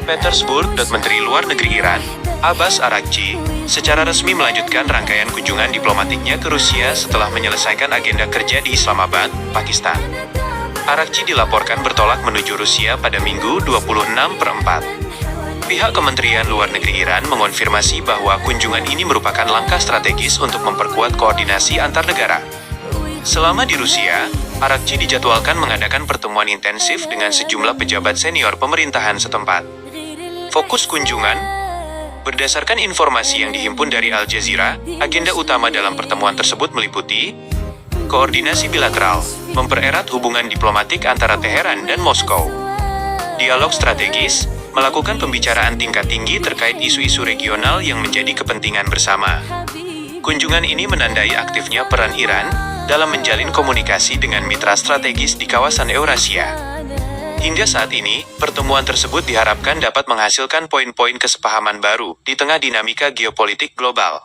Petersburg. Menteri Luar Negeri Iran, Abbas Araghchi, secara resmi melanjutkan rangkaian kunjungan diplomatiknya ke Rusia setelah menyelesaikan agenda kerja di Islamabad, Pakistan. Araghchi dilaporkan bertolak menuju Rusia pada Minggu 26/4. Pihak Kementerian Luar Negeri Iran mengonfirmasi bahwa kunjungan ini merupakan langkah strategis untuk memperkuat koordinasi antar negara. Selama di Rusia, Araghchi dijadwalkan mengadakan pertemuan intensif dengan sejumlah pejabat senior pemerintahan setempat. Fokus kunjungan: berdasarkan informasi yang dihimpun dari Al Jazeera, agenda utama dalam pertemuan tersebut meliputi koordinasi bilateral, mempererat hubungan diplomatik antara Teheran dan Moskow, dialog strategis, melakukan pembicaraan tingkat tinggi terkait isu-isu regional yang menjadi kepentingan bersama. Kunjungan ini menandai aktifnya peran Iran dalam menjalin komunikasi dengan mitra strategis di kawasan Eurasia. Hingga saat ini, pertemuan tersebut diharapkan dapat menghasilkan poin-poin kesepahaman baru di tengah dinamika geopolitik global.